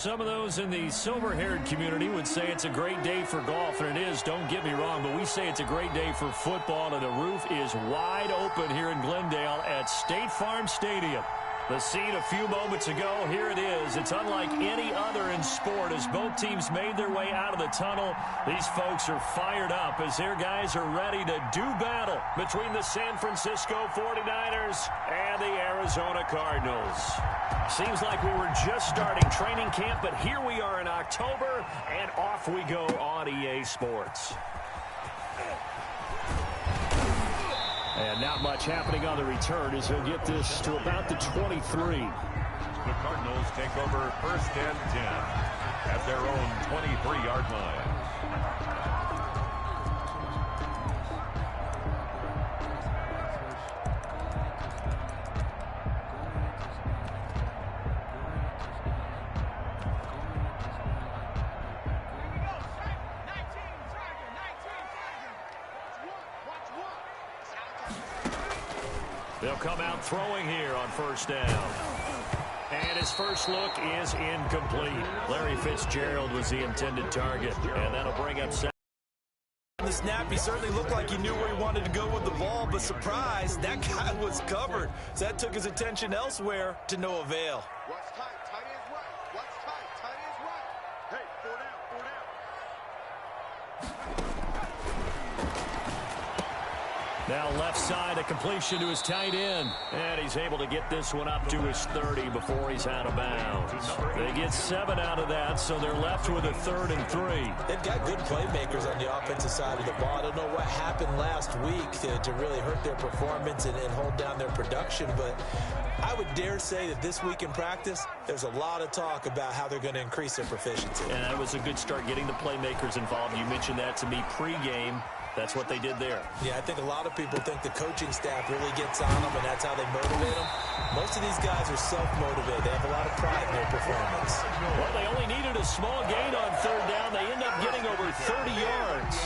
some of those in the silver-haired community would say it's a great day for golf, and it is, don't get me wrong, but we say it's a great day for football, and the roof is wide open here in Glendale at State Farm Stadium. The scene a few moments ago, here it is. It's unlike any other in sport as both teams made their way out of the tunnel. These folks are fired up as their guys are ready to do battle between the San Francisco 49ers and the Arizona Cardinals. Seems like we were just starting training camp, but here we are in October, and off we go on EA Sports. And not much happening on the return as he'll get this to about the 23. The Cardinals take over 1st and 10 at their own 23-yard line. They'll come out throwing here on 1st down. And his first look is incomplete. Larry Fitzgerald was the intended target, and that'll bring up second. On the snap, he certainly looked like he knew where he wanted to go with the ball, but surprise, that guy was covered. So that took his attention elsewhere to no avail. What's tight? Tight ends right. What's tight? Tight ends right. Hey, 4 down, 4 down. Now left side, a completion to his tight end. And he's able to get this one up to his 30 before he's out of bounds. They get 7 out of that, so they're left with a 3rd and 3. They've got good playmakers on the offensive side of the ball. I don't know what happened last week to really hurt their performance and hold down their production, but I would dare say that this week in practice, there's a lot of talk about how they're going to increase their proficiency. And that was a good start getting the playmakers involved. You mentioned that to me pregame. That's what they did there. Yeah, I think a lot of people think the coaching staff really gets on them, and that's how they motivate them. Most of these guys are self-motivated. They have a lot of pride in their performance. Well, they only needed a small gain on 3rd down. They end up getting over 30 yards.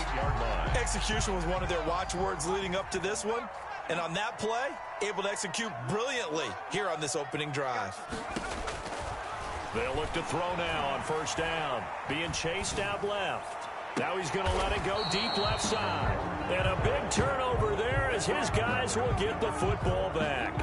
Execution was one of their watchwords leading up to this one. And on that play, able to execute brilliantly here on this opening drive. They'll look to throw now on 1st down. Being chased out left. Now he's going to let it go deep left side. And a big turnover there as his guys will get the football back.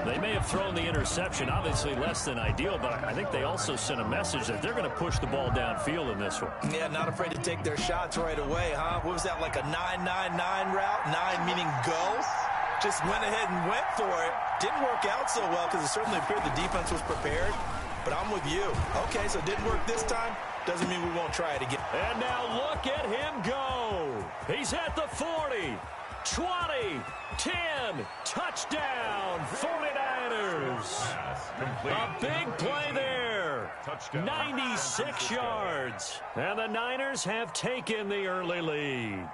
They may have thrown the interception, obviously less than ideal, but I think they also sent a message that they're going to push the ball downfield in this one. Yeah, not afraid to take their shots right away, huh? What was that, like a 9-9-9 route? 9 meaning go? Just went ahead and went for it. Didn't work out so well because it certainly appeared the defense was prepared. But I'm with you. Okay, so it didn't work this time. Doesn't mean we won't try it again. And now look at him go. He's at the 40, 20, 10. Touchdown, 49ers. A big play there. Touchdown. 96 yards. And the Niners have taken the early lead.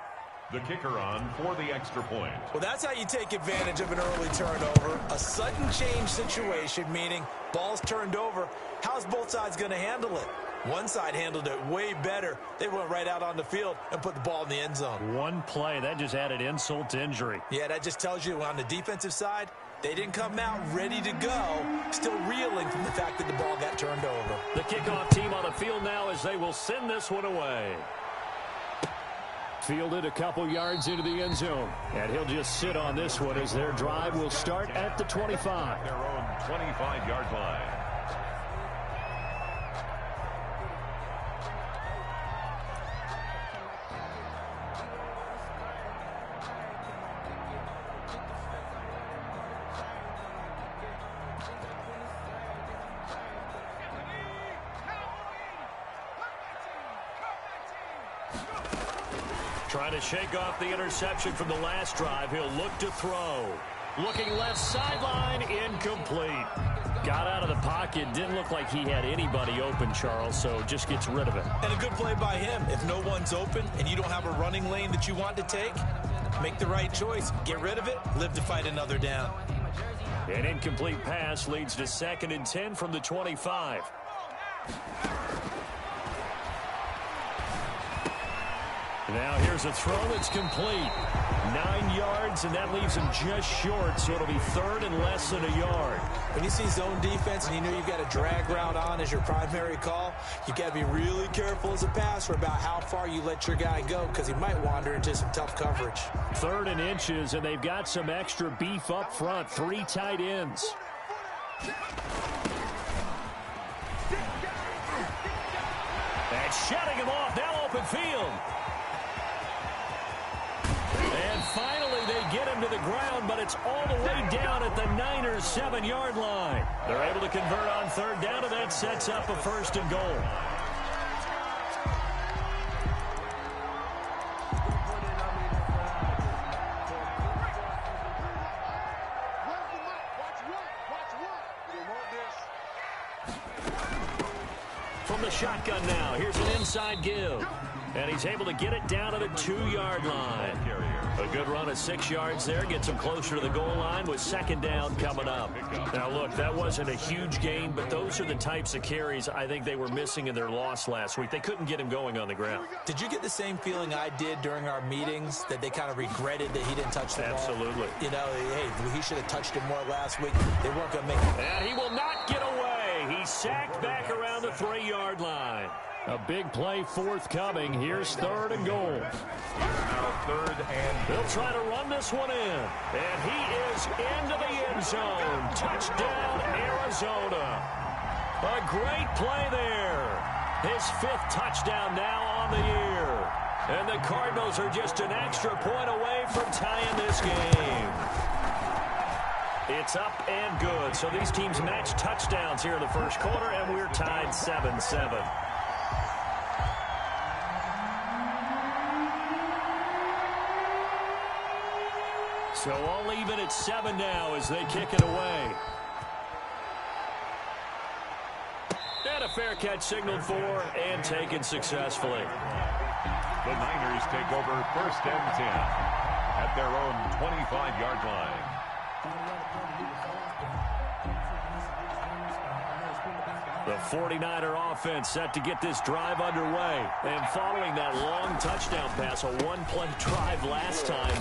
The kicker on for the extra point. Well, that's how you take advantage of an early turnover. A sudden change situation, meaning ball's turned over. How's both sides going to handle it? One side handled it way better. They went right out on the field and put the ball in the end zone. One play, that just added insult to injury. Yeah, that just tells you on the defensive side, they didn't come out ready to go, still reeling from the fact that the ball got turned over. The kickoff team on the field now as they will send this one away. Fielded a couple yards into the end zone. And he'll just sit on this one as their drive will start at the 25. Their own 25-yard line. Trying to shake off the interception from the last drive. He'll look to throw. Looking left sideline, incomplete. Got out of the pocket. Didn't look like he had anybody open, Charles, so just gets rid of it. And a good play by him. If no one's open and you don't have a running lane that you want to take, make the right choice. Get rid of it. Live to fight another down. An incomplete pass leads to 2nd and 10 from the 25. Now here's a throw that's complete. 9 yards, and that leaves him just short, so it'll be third and less than a yard. When you see zone defense and you know you've got a drag route on as your primary call, you got to be really careful as a passer about how far you let your guy go because he might wander into some tough coverage. 3rd and inches, and they've got some extra beef up front. 3 tight ends. And shutting him off, now open field. And finally they get him to the ground, but it's all the way down at the Niners' 7-yard line. They're able to convert on 3rd down, and that sets up a 1st and goal. From the shotgun now, here's an inside give. And he's able to get it down to the 2-yard line. A good run of 6 yards there. Gets him closer to the goal line with 2nd down coming up. Now, look, that wasn't a huge gain, but those are the types of carries I think they were missing in their loss last week. They couldn't get him going on the ground. Did you get the same feeling I did during our meetings, that they kind of regretted that he didn't touch the ball? Absolutely. You know, hey, he should have touched it more last week. They weren't going to make it. And he will not get away. He's sacked back around the 3-yard line. A big play forthcoming. Here's 3rd and goal. Now 3rd and they'll try to run this one in. And he is into the end zone. Touchdown, Arizona. A great play there. His 5th touchdown now on the year. And the Cardinals are just an extra point away from tying this game. It's up and good. So these teams match touchdowns here in the first quarter, and we're tied 7-7. So all even at 7 now as they kick it away. And a fair catch signaled for and taken successfully. the Niners take over 1st and 10 at their own 25-yard line. The 49er offense set to get this drive underway. And following that long touchdown pass, a one-play drive last time.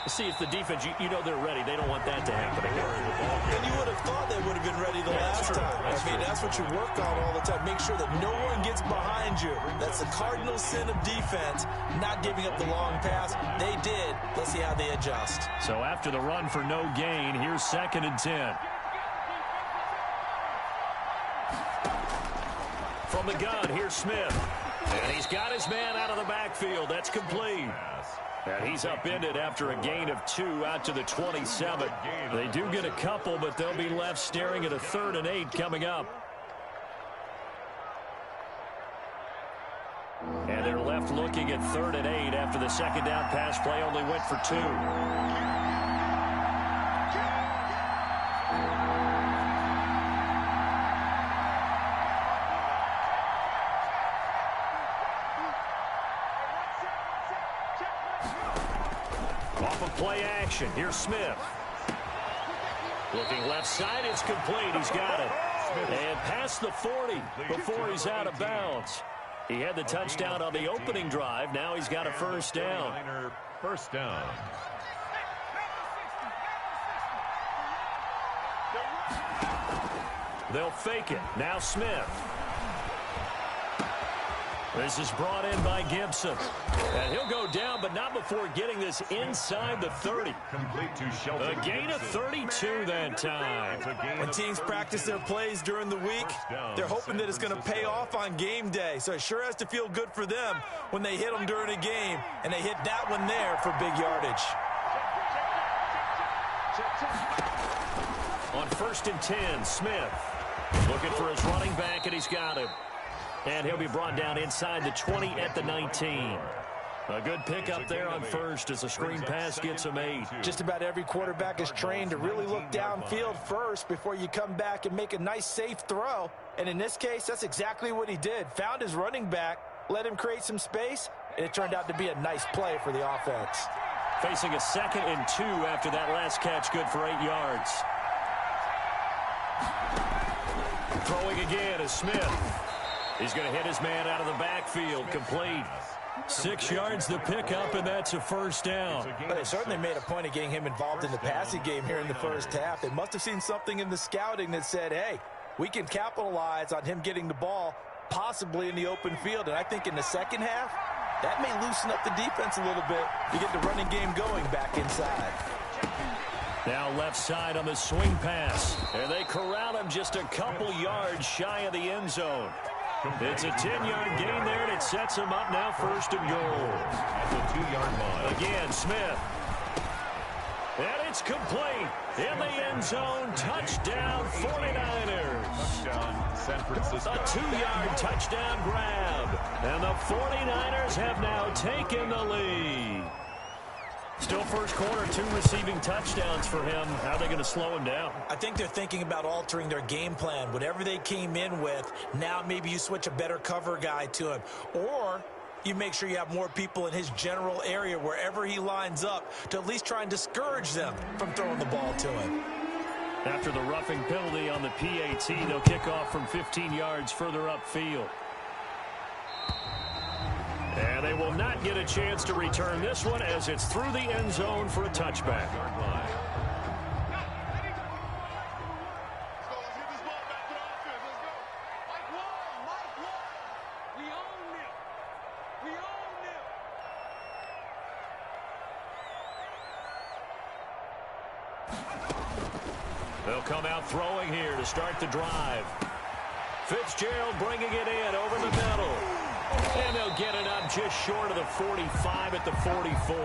See if the defense, you know they're ready. They don't want that to happen again. And you would have thought they would have been ready the last time. That's what you work on all the time. Make sure that no one gets behind you. That's the cardinal sin of defense, not giving up the long pass. They did. Let's see how they adjust. So after the run for no gain, here's 2nd and 10. From the gun, here's Smith. And he's got his man out of the backfield. That's complete. And he's upended after a gain of 2 out to the 27. They do get a couple, but they'll be left staring at a 3rd and 8 coming up. And they're left looking at 3rd and 8 after the second down pass play only went for 2. Off of play action, here's Smith. Looking left side, it's complete. He's got it. And past the 40 before he's out of bounds. He had the touchdown on the opening drive. Now he's got a 1st down. First down. They'll fake it. Now Smith. This is brought in by Gibson. And he'll go down, but not before getting this inside the 30. Complete to Shelton. A gain of 32 that time. When teams practice their plays during the week, they're hoping that it's going to pay off on game day. So it sure has to feel good for them when they hit them during a game. And they hit that one there for big yardage. On 1st and 10, Smith looking for his running back, and he's got him. And he'll be brought down inside the 20 at the 19. A good pickup there on 1st as the screen pass gets him 8. Just about every quarterback is trained to really look downfield first before you come back and make a nice, safe throw. And in this case, that's exactly what he did. Found his running back, let him create some space, and it turned out to be a nice play for the offense. Facing a 2nd and 2 after that last catch, good for 8 yards. Throwing again is Smith. He's going to hit his man out of the backfield, complete. 6 yards the pickup, and that's a first down. But they certainly made a point of getting him involved in the passing game here in the first half. They must have seen something in the scouting that said, hey, we can capitalize on him getting the ball, possibly in the open field. And I think in the second half, that may loosen up the defense a little bit to get the running game going back inside. Now left side on the swing pass. And they corral him just a couple yards shy of the end zone. It's a 10-yard gain there, and it sets him up now first and goal. At the 2-yard line. Again, Smith. And it's complete. In the end zone, touchdown 49ers. Touchdown San Francisco. A 2-yard touchdown grab. And the 49ers have now taken the lead. Still first quarter, 2 receiving touchdowns for him. How are they going to slow him down? I think they're thinking about altering their game plan. Whatever they came in with, now maybe you switch a better cover guy to him. Or you make sure you have more people in his general area wherever he lines up to at least try and discourage them from throwing the ball to him. After the roughing penalty on the PAT, they'll kick off from 15 yards further upfield. And they will not get a chance to return this one as it's through the end zone for a touchback. They'll come out throwing here to start the drive. Fitzgerald bringing it in over the middle. And they'll get it up just short of the 45 at the 44.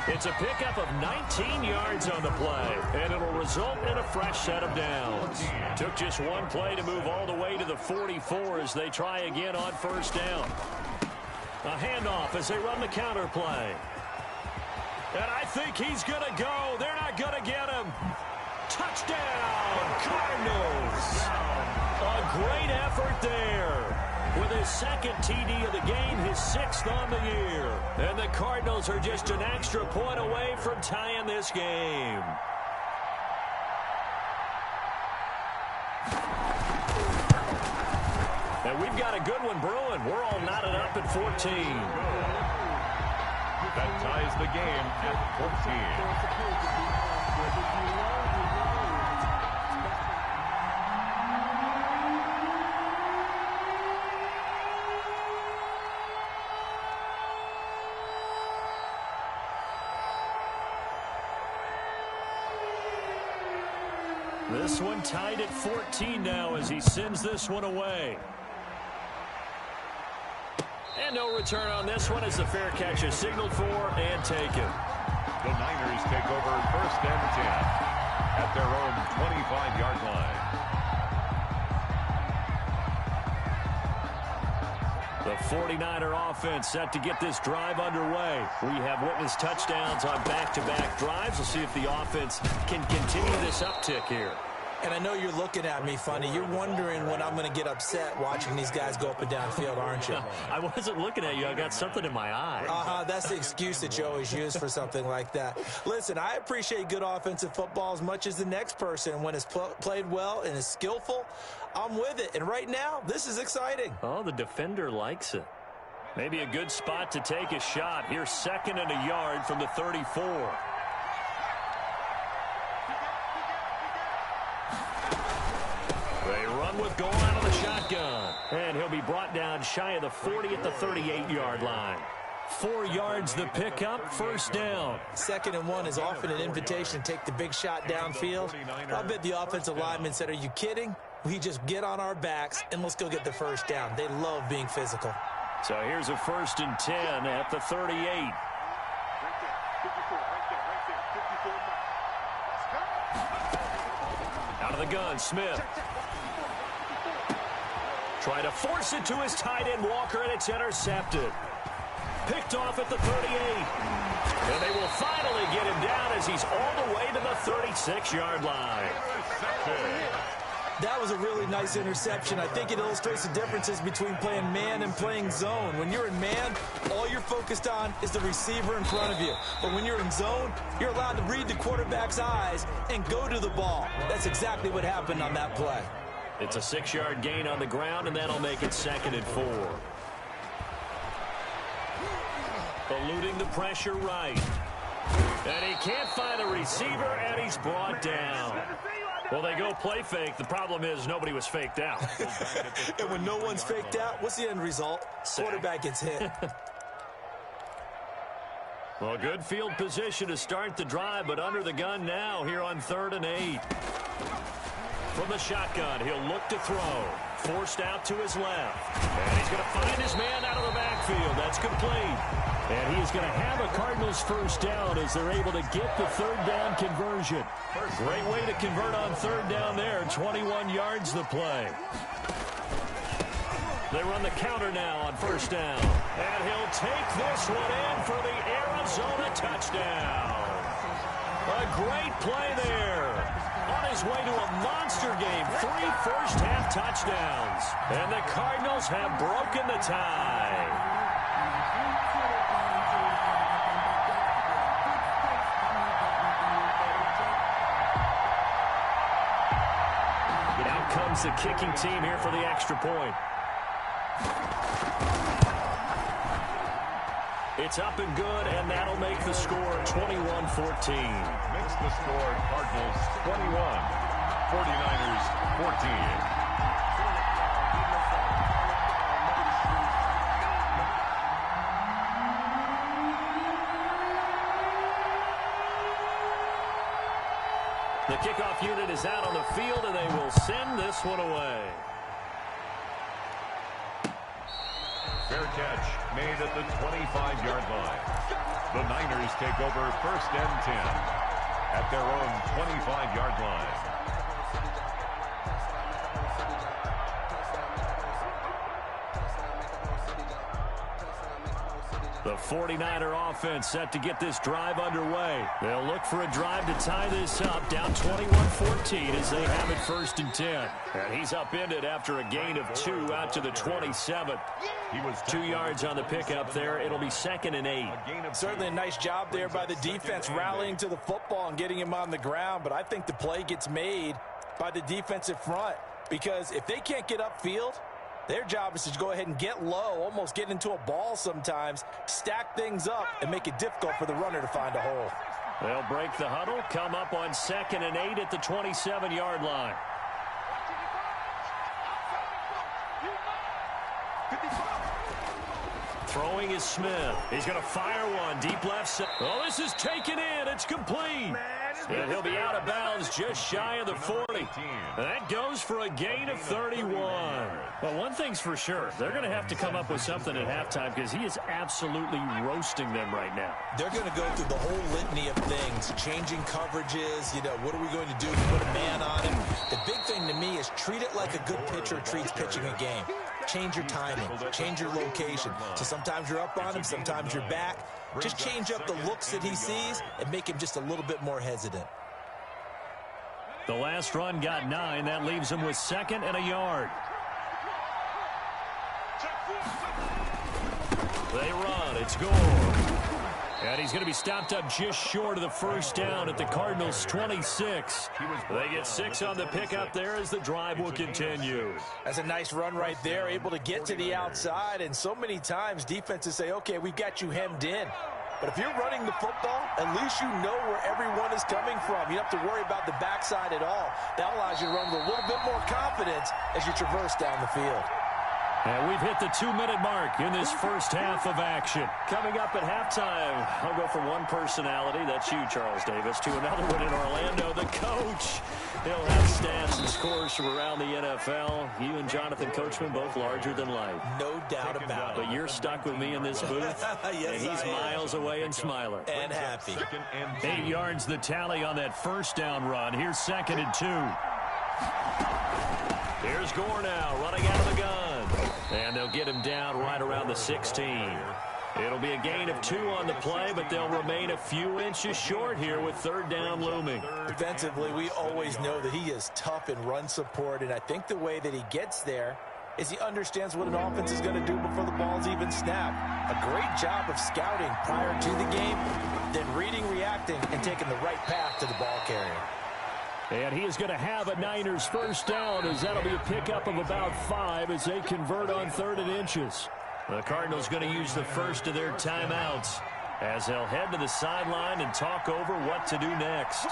It's a pickup of 19 yards on the play, and it'll result in a fresh set of downs. Took just one play to move all the way to the 44 as they try again on first down. A handoff as they run the counter play. And I think he's going to go. They're not going to get him. Touchdown, Cardinals. A great effort there. With his second TD of the game, his 6th on the year. And the Cardinals are just an extra point away from tying this game. And we've got a good one brewing. We're all knotted up at 14. That ties the game at 14. This one tied at 14 now as he sends this one away. And no return on this one as the fair catch is signaled for and taken. The Niners take over first and 10 at their own 25-yard line. The 49er offense set to get this drive underway. We have witnessed touchdowns on back-to-back drives. We'll see if the offense can continue this uptick here. And I know you're looking at me funny. You're wondering when I'm going to get upset watching these guys go up and down field, aren't you? I wasn't looking at you. I got something in my eye. That's the excuse that you always use for something like that. Listen, I appreciate good offensive football as much as the next person. When it's played well and is skillful, I'm with it. And right now, this is exciting. Oh, the defender likes it. Maybe a good spot to take a shot. Here's 2nd and a yard from the 34. They run with goal out of the shotgun. And he'll be brought down shy of the 40 at the 38-yard line. 4 yards the pickup, first down. 2nd and 1 is often an invitation to take the big shot downfield. I bet the offensive lineman said, are you kidding? We just get on our backs and let's go get the first down. They love being physical. So here's a 1st and 10 at the 38. Out of the gun, Smith. Try to force it to his tight end, Walker, and it's intercepted. Picked off at the 38. And they will finally get him down as he's all the way to the 36-yard line. That was a really nice interception. I think it illustrates the differences between playing man and playing zone. When you're in man, all you're focused on is the receiver in front of you. But when you're in zone, you're allowed to read the quarterback's eyes and go to the ball. That's exactly what happened on that play. It's a 6-yard gain on the ground, and that'll make it 2nd and 4. Eluding the pressure right. And he can't find a receiver, and he's brought down. Well, they go play fake. The problem is nobody was faked out. And when no one's faked out, what's the end result? Quarterback gets hit. Well, good field position to start the drive, but under the gun now here on 3rd and 8. From the shotgun, he'll look to throw. Forced out to his left. And he's going to find his man out of the backfield. That's complete. And he's going to have a Cardinals first down as they're able to get the 3rd down conversion. Great way to convert on 3rd down there. 21 yards the play. They run the counter now on 1st down. And he'll take this one in for the Arizona touchdown. A great play there. On his way to a monster game. 3 first-half touchdowns. And the Cardinals have broken the tie. And out comes the kicking team here for the extra point. It's up and good, and that'll make the score 21-14. Makes the score Cardinals 21, 49ers 14. The kickoff unit is out on the field, and they will send this one away. Fair catch made at the 25-yard line. The Niners take over 1st and 10 at their own 25-yard line. The 49er offense set to get this drive underway. They'll look for a drive to tie this up, down 21-14 as they have it 1st and 10. And he's upended after a gain of 2 out to the 27. He was 2 yards on the pickup there. It'll be 2nd and 8. Certainly a nice job there by the defense rallying to the football and getting him on the ground. But I think the play gets made by the defensive front, because if they can't get upfield, their job is to go ahead and get low, almost get into a ball sometimes, stack things up, and make it difficult for the runner to find a hole. They'll break the huddle, come up on 2nd and 8 at the 27-yard line. Throwing is Smith. He's going to fire one deep left side. Oh, this is taken in. It's complete. And he'll be out of bounds just shy of the 40. That goes for a gain of 31. Well, one thing's for sure. They're going to have to come up with something at halftime, because he is absolutely roasting them right now. They're going to go through the whole litany of things, changing coverages. You know, what are we going to do to put a man on him? The big thing to me is treat it like a good pitcher treats pitching a game. Change your timing, change your location. So sometimes you're up on him, sometimes you're back. Just change up the looks that he sees and make him just a little bit more hesitant. The last run got 9. That leaves him with 2nd and a yard. They run. It's Gore. And he's going to be stopped up just short of the first down at the Cardinals' 26. They get 6 on the pickup there as the drive will continue. That's a nice run right there, able to get to the outside. And so many times defenses say, okay, we've got you hemmed in. But if you're running the football, at least you know where everyone is coming from. You don't have to worry about the backside at all. That allows you to run with a little bit more confidence as you traverse down the field. And we've hit the 2-minute mark in this first half of action. Coming up at halftime, I'll go from one personality, that's you, Charles Davis, to another one in Orlando, the coach. He'll have stats and scores from around the NFL. You and Jonathan Coachman, both larger than life. No doubt about it. But you're stuck with me in this booth. Yes, and he's miles away and smiling. And happy. 8 yards the tally on that first down run. Here's 2nd and 2. Here's Gore now, running out of the gun. And they'll get him down right around the 16. It'll be a gain of 2 on the play, but they'll remain a few inches short here with 3rd down looming. Defensively, we always know that he is tough in run support, and I think the way that he gets there is he understands what an offense is going to do before the ball's even snapped. A great job of scouting prior to the game, then reading, reacting, and taking the right path to the ball carrier. And he is going to have a Niners first down, as that'll be a pickup of about 5 as they convert on 3rd and inches. The Cardinals going to use the first of their timeouts as they'll head to the sideline and talk over what to do next.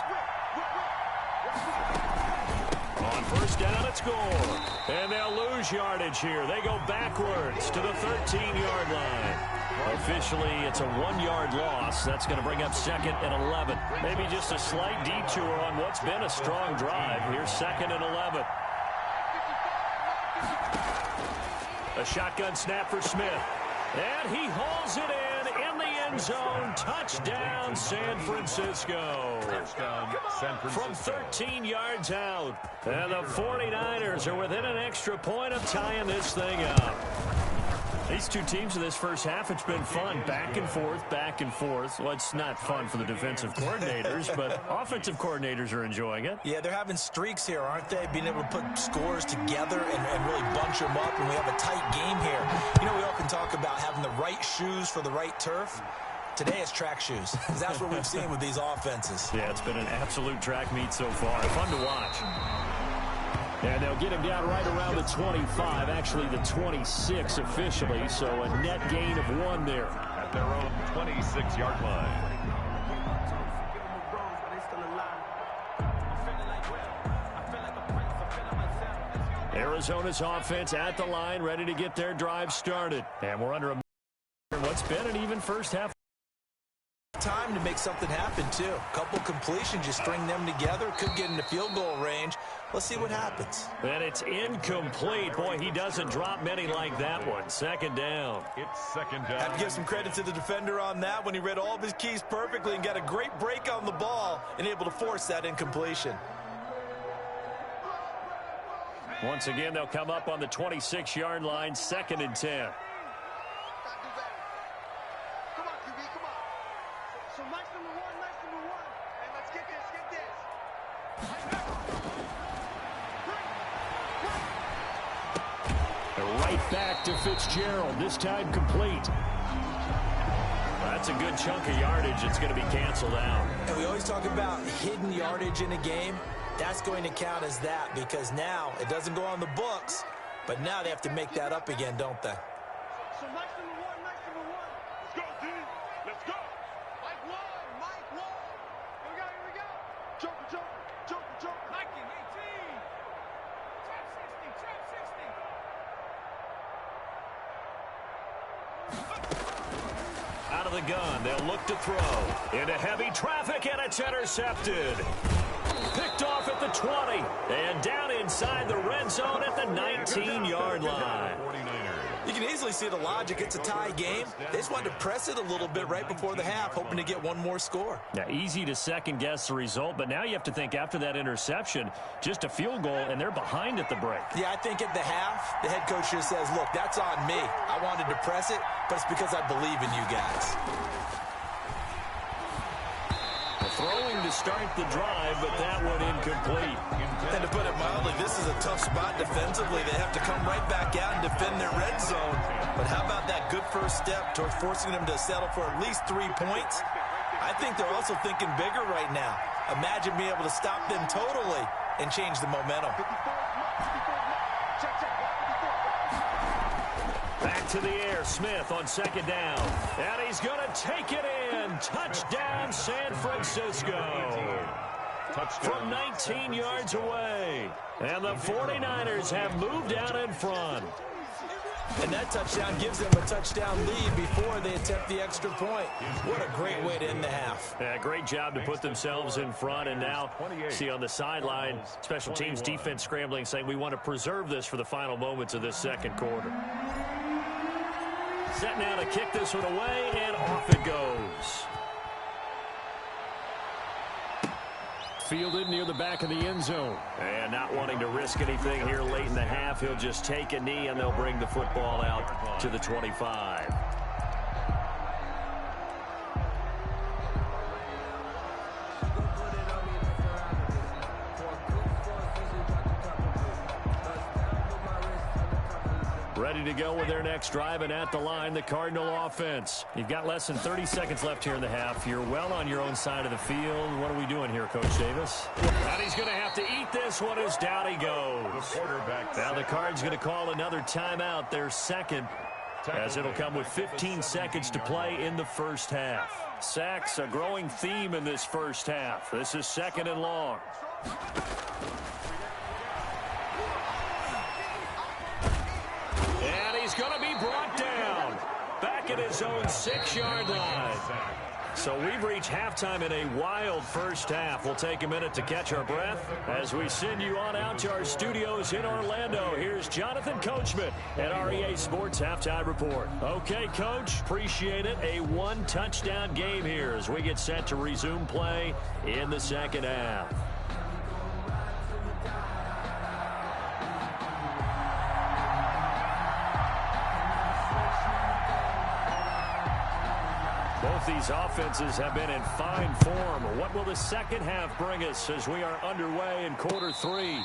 On first down, it's score. And they'll lose yardage here. They go backwards to the 13-yard line. Officially, it's a 1-yard loss. That's going to bring up 2nd and 11. Maybe just a slight detour on what's been a strong drive. Here's 2nd and 11. A shotgun snap for Smith. And he hauls it in the end zone. Touchdown, San Francisco. Touchdown, San Francisco. From 13 yards out. And the 49ers are within an extra point of tying this thing up. These two teams in this first half, it's been fun. Back and forth, back and forth. Well, it's not fun for the defensive coordinators, but offensive coordinators are enjoying it. Yeah, they're having streaks here, aren't they? Being able to put scores together and really bunch them up, and we have a tight game here. You know, we often talk about having the right shoes for the right turf. Today it's track shoes, because that's what we've seen with these offenses. Yeah, it's been an absolute track meet so far. Fun to watch. And they'll get him down right around the 25, actually the 26 officially, so a net gain of 1 there. At their own 26-yard line. Arizona's offense at the line, ready to get their drive started. And we're under a what's been an even first half. Time to make something happen, too. A couple completions, you string them together, could get into field goal range. Let's see what happens. And it's incomplete. Boy, he doesn't drop many like that one. 2nd down. It's 2nd down. Have to give some credit to the defender on that when he read all of his keys perfectly and got a great break on the ball and able to force that incompletion. Once again, they'll come up on the 26-yard line, 2nd and 10. Right back to Fitzgerald, this time complete. That's a good chunk of yardage. It's going to be canceled out. And we always talk about hidden yardage in a game. That's going to count as that because now it doesn't go on the books, but now they have to make that up again, don't they? So Mike number one. Let's go, D. Let's go. Mike one. Here we go. Joker. Mikey, 18. Trap 60. Out of the gun, they'll look to throw. Into heavy traffic, and it's intercepted. Picked off at the 20, and down inside the red zone at the 19-yard line. You can easily see the logic. It's a tie game. They just wanted to press it a little bit right before the half, hoping to get one more score. Now, easy to second-guess the result, but now you have to think after that interception, just a field goal, and they're behind at the break. Yeah, I think at the half, the head coach just says, look, that's on me. I wanted to press it, but it's because I believe in you guys. Throwing to start the drive, but that one incomplete. And to put it mildly, this is a tough spot defensively. They have to come right back out and defend their red zone. But how about that good first step towards forcing them to settle for at least 3 points? I think they're also thinking bigger right now. Imagine being able to stop them totally and change the momentum. Back to the air, Smith on 2nd down. And he's going to take it in. Touchdown, San Francisco. From 19 yards away. And the 49ers have moved out in front. And that touchdown gives them a touchdown lead before they attempt the extra point. What a great way to end the half. Yeah, great job to put themselves in front. And now, see on the sideline, special teams defense scrambling, saying we want to preserve this for the final moments of this second quarter. Set now to kick this one away, and off it goes. Fielded near the back of the end zone. And not wanting to risk anything here late in the half, he'll just take a knee, and they'll bring the football out to the 25. Ready to go with their next drive, and at the line, the Cardinal offense. You've got less than 30 seconds left here in the half. You're well on your own side of the field. What are we doing here, Coach Davis? And he's going to have to eat this one as down he goes. The quarterback. Now the Cards going to call another timeout, their second, as it'll come with 15 seconds to play in the first half. Sacks, a growing theme in this first half. This is 2nd and long. And he's going to be brought down back at his own 6-yard line. So we've reached halftime in a wild first half. We'll take a minute to catch our breath as we send you on out to our studios in Orlando. Here's Jonathan Coachman at our EA Sports Halftime Report. Okay, Coach, appreciate it. A 1-touchdown game here as we get set to resume play in the second half. Both these offenses have been in fine form. What will the second half bring us as we are underway in quarter 3?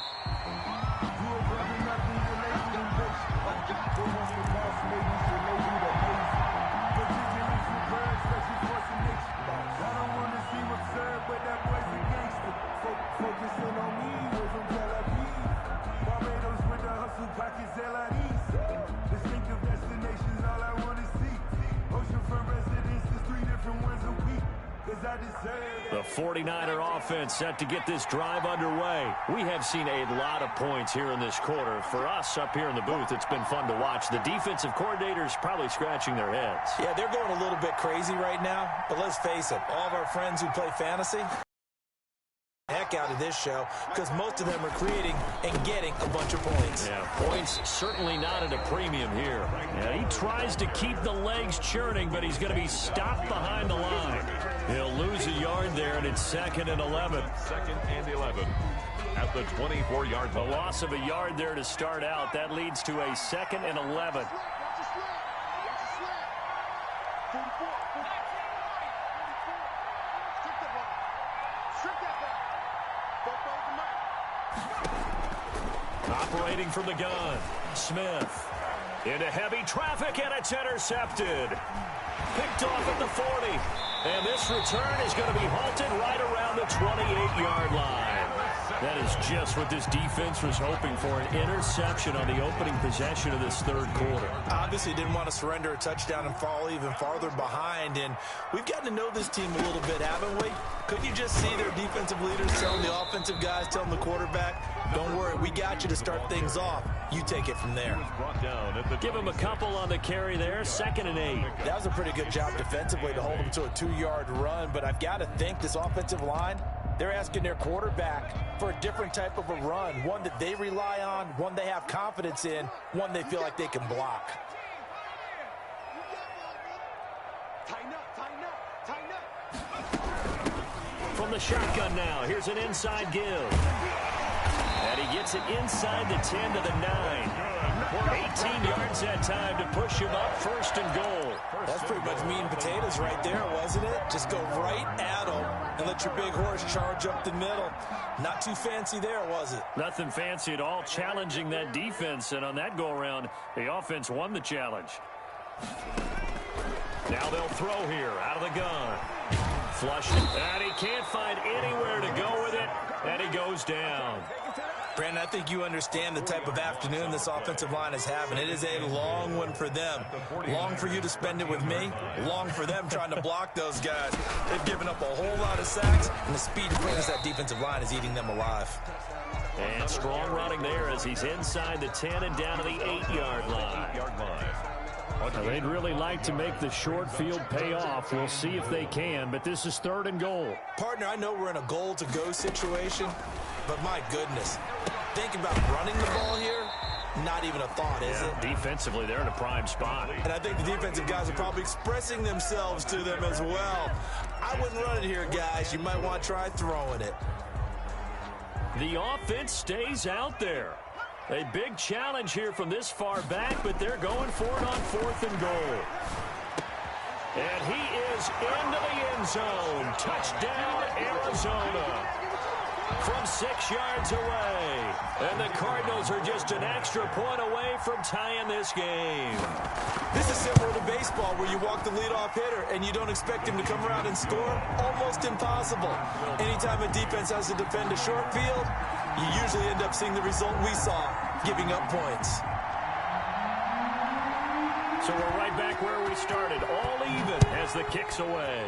The 49er offense set to get this drive underway. We have seen a lot of points here in this quarter. For us up here in the booth, it's been fun to watch. The defensive coordinators probably scratching their heads. Yeah, they're going a little bit crazy right now. But let's face it, all of our friends who play fantasy, heck out of this show, because most of them are creating and getting a bunch of points. Yeah, points certainly not at a premium here. Yeah, he tries to keep the legs churning, but he's going to be stopped behind the line. He'll lose a yard there, and it's 2nd and 11. 2nd and 11 at the 24-yard line. A loss of a yard there to start out. That leads to a 2nd and 11. Operating from the gun, Smith. Into heavy traffic, and it's intercepted. Picked off at the 40. And this return is going to be halted right around the 28-yard line. That is just what this defense was hoping for, an interception on the opening possession of this third quarter. Obviously didn't want to surrender a touchdown and fall even farther behind. And we've gotten to know this team a little bit, haven't we? Couldn't you just see their defensive leaders telling the offensive guys, telling the quarterback, don't worry, we got you to start things off. You take it from there. Give him a couple on the carry there, 2nd and 8. That was a pretty good job defensively to hold them to a 2-yard run. But I've got to think this offensive line, they're asking their quarterback for a different type of a run, one that they rely on, one they have confidence in, one they feel like they can block. From the shotgun now, here's an inside give. And he gets it inside the 10 to the 9. 18 yards that time to push him up, 1st and goal. That's pretty much meat and potatoes right there, wasn't it? Just go right at them and let your big horse charge up the middle. Not too fancy there, was it? Nothing fancy at all, challenging that defense. And on that go-around, the offense won the challenge. Now they'll throw here out of the gun. Flush it, and he can't find anywhere to go with it, and he goes down. Brandon, I think you understand the type of afternoon this offensive line is having. It is a long one for them. Long for you to spend it with me. Long for them trying to block those guys. They've given up a whole lot of sacks, and the speed to bring us that defensive line is eating them alive. And strong running there as he's inside the 10 and down to the 8-yard line. They'd really like to make the short field pay off. We'll see if they can, but this is 3rd and goal. Partner, I know we're in a goal-to-go situation, but my goodness, thinking about running the ball here, not even a thought, is it? Defensively, they're in a prime spot. And I think the defensive guys are probably expressing themselves to them as well. I wouldn't run it here, guys. You might want to try throwing it. The offense stays out there. A big challenge here from this far back, but they're going for it on 4th and goal. And he is into the end zone. Touchdown, Arizona. from 6 yards away. And the Cardinals are just an extra point away from tying this game. This is similar to baseball where you walk the leadoff hitter and you don't expect him to come around and score. Almost impossible. Anytime a defense has to defend a short field, you usually end up seeing the result we saw, giving up points. So we're right back where we started, all even as the kick's away.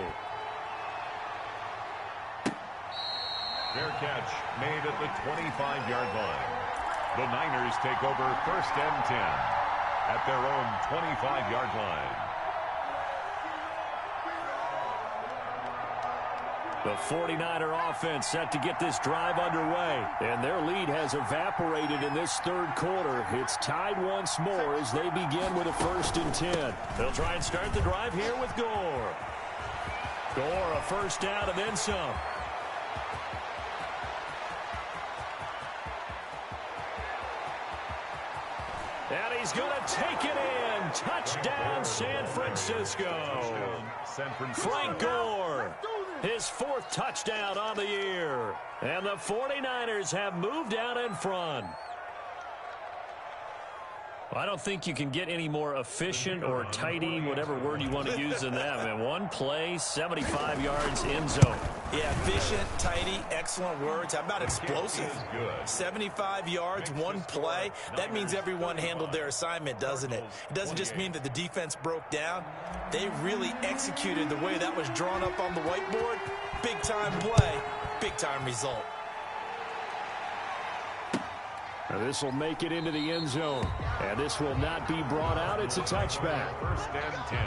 Fair catch made at the 25-yard line. The Niners take over 1st and 10 at their own 25-yard line. The 49er offense set to get this drive underway, and their lead has evaporated in this third quarter. It's tied once more as they begin with a 1st and 10. They'll try and start the drive here with Gore. Gore, a 1st down and then some. And he's going to take it in. Touchdown, San Francisco. Frank Gore, his 4th touchdown on the year. And the 49ers have moved out in front. Well, I don't think you can get any more efficient or tidy, whatever word you want to use in that. Man, one play, 75 yards, end zone. Yeah, efficient, tidy, excellent words. How about explosive? 75 yards, one play. That means everyone handled their assignment, doesn't it? It doesn't just mean that the defense broke down. They really executed the way that was drawn up on the whiteboard. Big-time play, big-time result. Now this will make it into the end zone. And this will not be brought out. It's a touchback. 1st and 10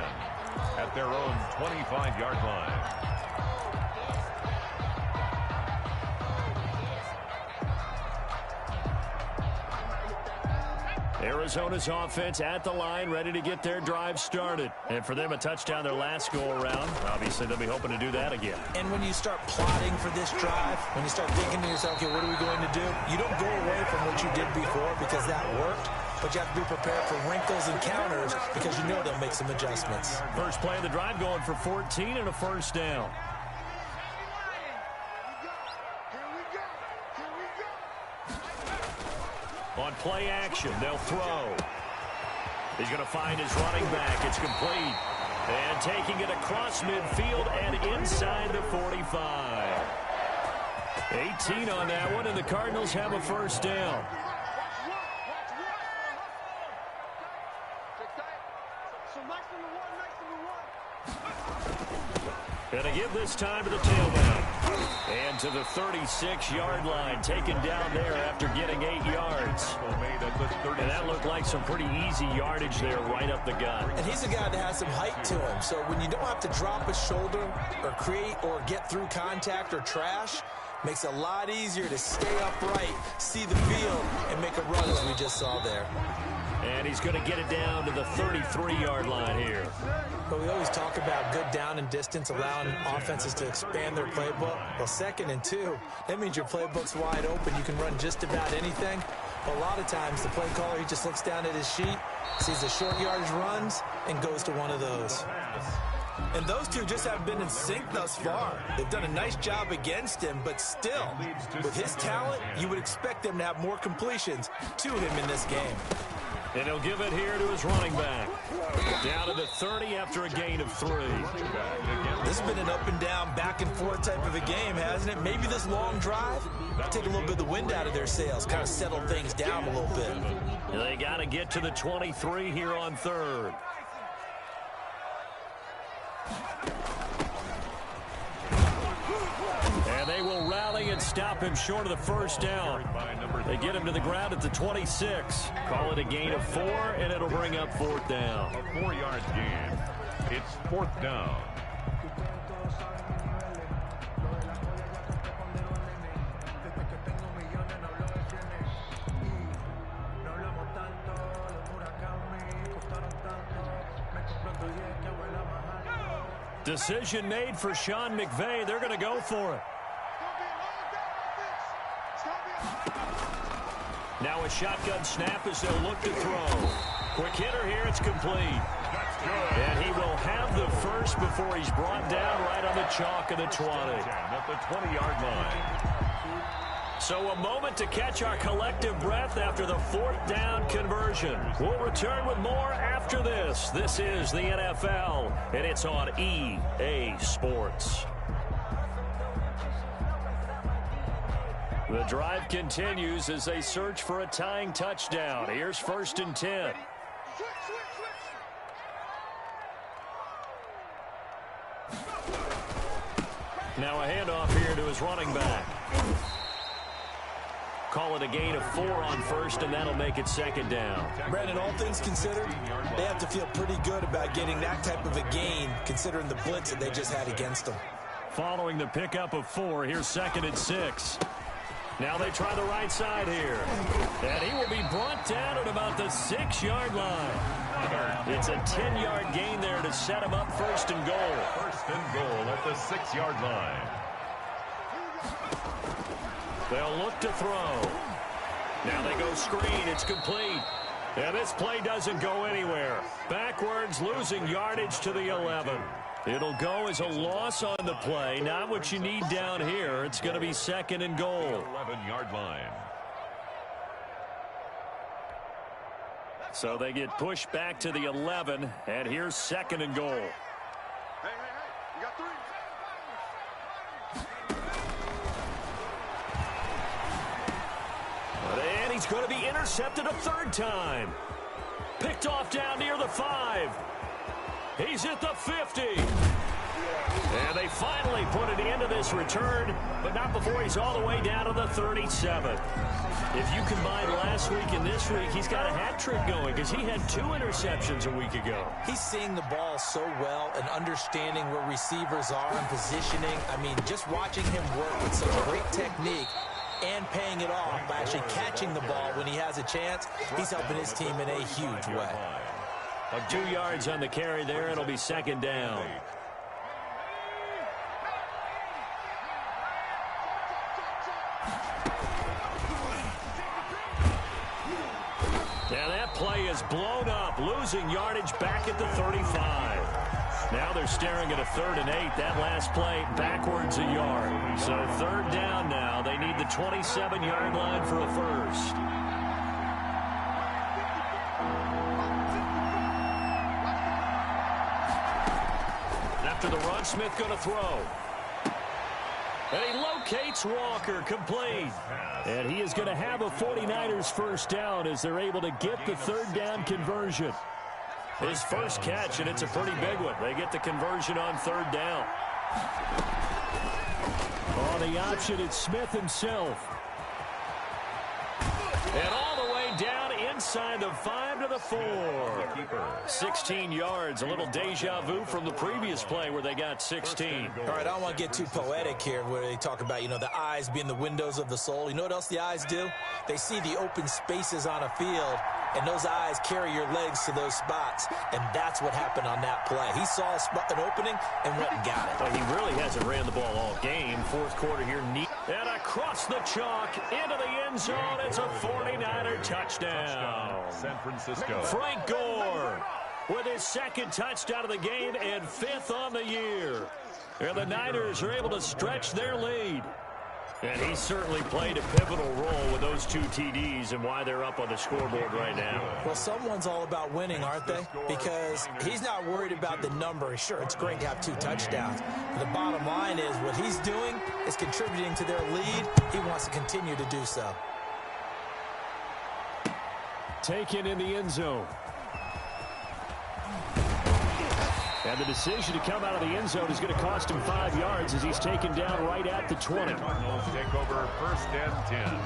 at their own 25-yard line. Arizona's offense at the line, ready to get their drive started. And for them, a touchdown their last go-around. Obviously, they'll be hoping to do that again. And when you start plotting for this drive, when you start thinking to yourself, okay, what are we going to do? You don't go away from what you did before because that worked, but you have to be prepared for wrinkles and counters because you know they'll make some adjustments. First play of the drive going for 14 and a 1st down. On play action, they'll throw. He's going to find his running back. It's complete. And taking it across midfield and inside the 45. 18 on that one, and the Cardinals have a 1st down. Going to give this time to the tailback. And to the 36-yard line, taken down there after getting 8 yards. And that looked like some pretty easy yardage there right up the gut. And he's a guy that has some height to him. So when you don't have to drop a shoulder or create or get through contact or trash, makes it a lot easier to stay upright, see the field, and make a run as we just saw there. And he's going to get it down to the 33-yard line here. But we always talk about good down and distance, allowing offenses to expand their playbook. Well, 2nd and 2, that means your playbook's wide open. You can run just about anything. But a lot of times, the play caller, he just looks down at his sheet, sees the short yardage runs, and goes to one of those. And those two just haven't been in sync thus far. They've done a nice job against him, but still, with his talent, you would expect them to have more completions to him in this game. And he'll give it here to his running back. Down to the 30 after a gain of 3. This has been an up and down, back and forth type of a game, hasn't it? Maybe this long drive, take a little bit of the wind out of their sails, kind of settle things down a little bit. They got to get to the 23 here on 3rd. And they will rally and stop him short of the 1st down. They get him to the ground at the 26. Call it a gain of 4, and it'll bring up 4th down. A 4-yard gain. It's 4th down. Decision made for Sean McVay. They're going to go for it. Now a shotgun snap as they'll look to throw. Quick hitter here. It's complete. That's good. And he will have the first before he's brought down right on the chalk of the 20. At the 20-yard line. So a moment to catch our collective breath after the 4th down conversion. We'll return with more after this. This is the NFL, and it's on EA Sports. The drive continues as they search for a tying touchdown. Here's 1st and 10. Now a handoff here to his running back. Call it a gain of 4 on 1st, and that'll make it 2nd down. Brandon, all things considered, they have to feel pretty good about getting that type of a gain, considering the blitz that they just had against them. Following the pickup of 4, here's 2nd and 6. Now they try the right side here. And he will be brought down at about the 6-yard line. It's a 10-yard gain there to set him up 1st and goal. 1st and goal at the 6-yard line. They'll look to throw. Now they go screen. It's complete. And this play doesn't go anywhere. Backwards, losing yardage to the 11. It'll go as a loss on the play. Not what you need down here. It's going to be 2nd and goal. 11-yard line. So they get pushed back to the 11. And here's 2nd and goal. Hey, you got 3. And he's going to be intercepted a 3rd time. Picked off down near the 5. He's at the 50. And they finally put an end to this return, but not before he's all the way down to the 37. If you combine last week and this week, he's got a hat trick going because he had 2 interceptions a week ago. He's seeing the ball so well and understanding where receivers are and positioning. I mean, just watching him work with such great technique and paying it off by actually catching the ball when he has a chance, he's helping his team in a huge way. 2 yards on the carry there. It'll be 2nd down. Now that play is blown up, losing yardage back at the 35. Now they're staring at a 3rd and 8. That last play backwards a yard. So 3rd down now. They need the 27-yard line for a 1st. After the run, Smith going to throw. And he locates Walker, complete. And he is going to have a 49ers 1st down as they're able to get the 3rd down conversion. His first catch, and it's a pretty big one. They get the conversion on 3rd down. On the option, it's Smith himself. And all the way down inside the 5 to the 4. 16 yards, a little deja vu from the previous play where they got 16. All right, I don't want to get too poetic here where they talk about, the eyes being the windows of the soul. You know what else the eyes do? They see the open spaces on a field, and those eyes carry your legs to those spots, and that's what happened on that play. He saw an opening and went and got it. Well, he really hasn't ran the ball all game. 4th quarter here, neat. And across the chalk, into the end zone, it's a 49er touchdown. San Francisco. Frank Gore with his 2nd touchdown of the game and 5th on the year. And the Niners are able to stretch their lead. And he certainly played a pivotal role with those 2 TDs and why they're up on the scoreboard right now. Well, someone's all about winning, aren't they? Because he's not worried about the number. Sure, it's great to have 2 touchdowns. But the bottom line is what he's doing is contributing to their lead. He wants to continue to do so. Taken in the end zone. And the decision to come out of the end zone is going to cost him 5 yards as he's taken down right at the 20. Cardinals take over 1st and 10.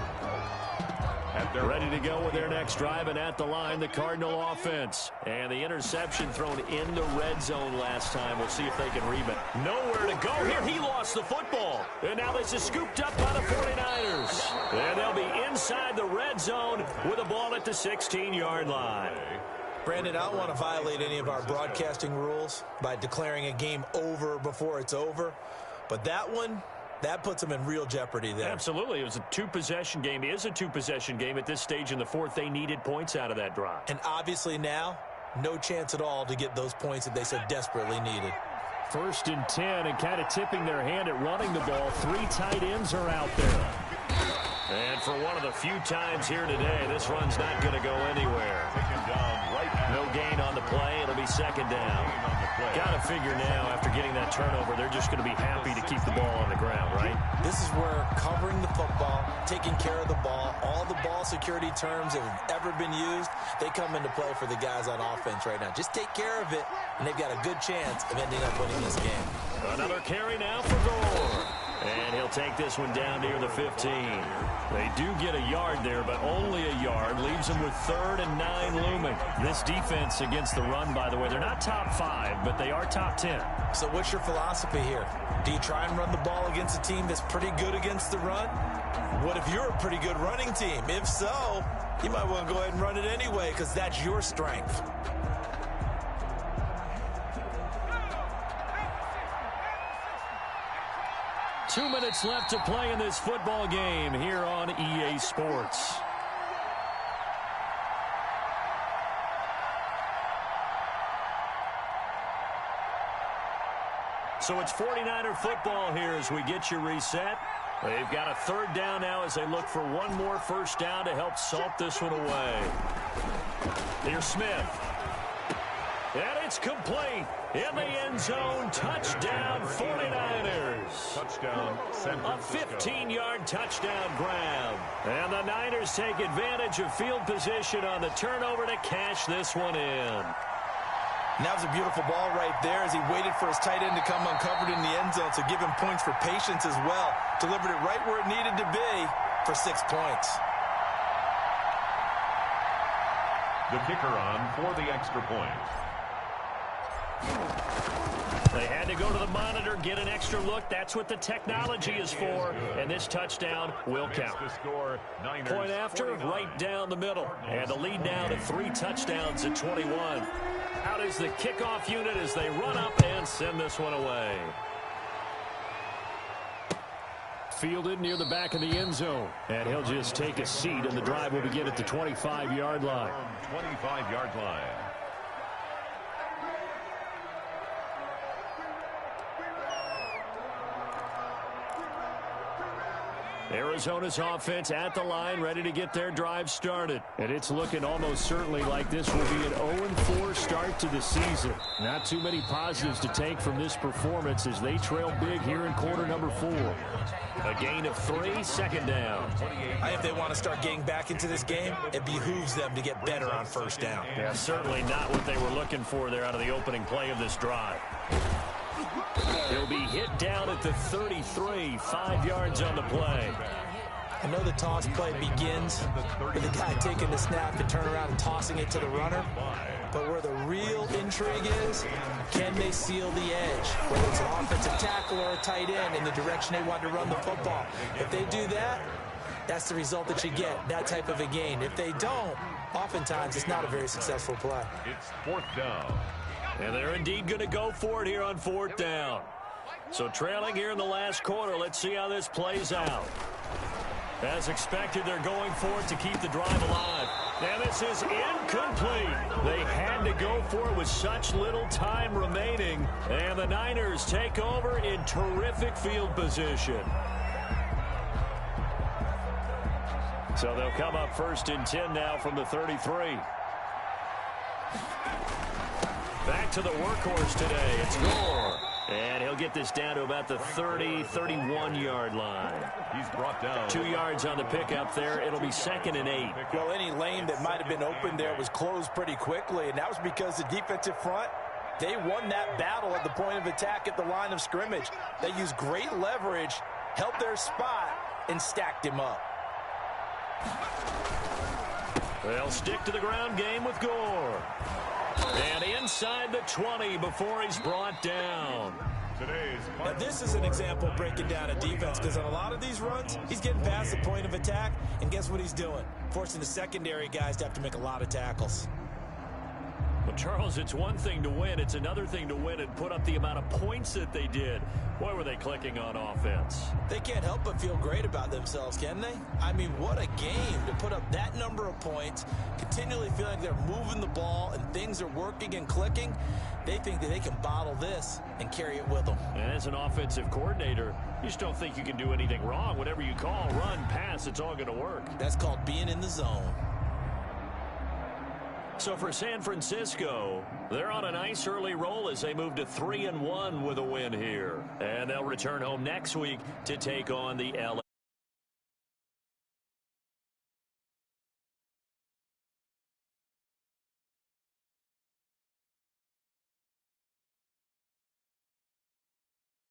They're ready to go with their next drive, and at the line, the Cardinal offense. And the interception thrown in the red zone last time. We'll see if they can rebound. Nowhere to go here. He lost the football. And now this is scooped up by the 49ers. And they'll be inside the red zone with the ball at the 16-yard line. Brandon, I don't want to violate any of our broadcasting rules by declaring a game over before it's over. But that one, that puts them in real jeopardy there. Absolutely. It was a 2-possession game. It is a 2-possession game at this stage in the 4th. They needed points out of that drive. And obviously now, no chance at all to get those points that they so desperately needed. 1st and 10, and kind of tipping their hand at running the ball. 3 tight ends are out there. And for one of the few times here today, this run's not going to go anywhere. No gain on the play. It'll be 2nd down. Got to figure now, after getting that turnover, they're just going to be happy to keep the ball on the ground, right? This is where covering the football, taking care of the ball, all the ball security terms that have ever been used, they come into play for the guys on offense right now. Just take care of it, and they've got a good chance of ending up winning this game. Another carry now for Gore. And he'll take this one down near the 15. They do get a yard there, but only a yard. Leaves them with 3rd and 9 looming. This defense against the run, by the way, they're not top 5, but they are top 10. So what's your philosophy here? Do you try and run the ball against a team that's pretty good against the run? What if you're a pretty good running team? If so, you might want to go ahead and run it anyway, because that's your strength. Two minutes left to play in this football game here on EA Sports. So it's 49er football here as we get you reset. They've got a 3rd down now as they look for one more 1st down to help salt this one away. Here's Smith. And it's complete. In the end zone, touchdown 49ers. Touchdown San Francisco. A 15-yard touchdown grab. And the Niners take advantage of field position on the turnover to cash this one in. And that was a beautiful ball right there as he waited for his tight end to come uncovered in the end zone, so give him points for patience as well. Delivered it right where it needed to be for 6 points. The kicker on for the extra point. They had to go to the monitor, get an extra look. That's what the technology is for. And this touchdown will count. Point after, right down the middle. And the lead now to 3 touchdowns at 21. Out is the kickoff unit as they run up and send this one away. Fielded near the back of the end zone. And he'll just take a seat, and the drive will begin at the 25-yard line. 25-yard line. Arizona's offense at the line, ready to get their drive started. And it's looking almost certainly like this will be an 0-4 start to the season. Not too many positives to take from this performance as they trail big here in quarter number 4. A gain of 3, 2nd down. If they want to start getting back into this game, it behooves them to get better on 1st down. Yeah, certainly not what they were looking for there out of the opening play of this drive. He'll be hit down at the 33, 5 yards on the play. I know the toss play begins with the guy taking the snap and turn around and tossing it to the runner. But where the real intrigue is, can they seal the edge? Whether it's an offensive tackle or a tight end in the direction they want to run the football. If they do that, that's the result that you get, that type of a gain. If they don't, oftentimes it's not a very successful play. It's 4th down. And they're indeed going to go for it here on 4th down. So trailing here in the last quarter, let's see how this plays out. As expected, they're going for it to keep the drive alive. And this is incomplete. They had to go for it with such little time remaining. And the Niners take over in terrific field position. So they'll come up 1st and 10 now from the 33. Back to the workhorse today. It's Gore. And he'll get this down to about the 30, 31-yard line. He's brought down. 2 yards on the pickup there. It'll be 2nd and 8. Well, any lane that might have been open there was closed pretty quickly, and that was because the defensive front, they won that battle at the point of attack at the line of scrimmage. They used great leverage, held their spot, and stacked him up. They'll stick to the ground game with Gore. And inside the 20 before he's brought down. Now, this is an example of breaking down a defense, because on a lot of these runs, he's getting past the point of attack, and guess what he's doing? Forcing the secondary guys to have to make a lot of tackles. Well, Charles, it's one thing to win. It's another thing to win and put up the amount of points that they did. Boy, were they clicking on offense. They can't help but feel great about themselves, can they? I mean, what a game to put up that number of points, continually feeling like they're moving the ball and things are working and clicking. They think that they can bottle this and carry it with them. And as an offensive coordinator, you just don't think you can do anything wrong. Whatever you call, run, pass, it's all going to work. That's called being in the zone. So for San Francisco, they're on a nice early roll as they move to 3-1 with a win here. And they'll return home next week to take on the LA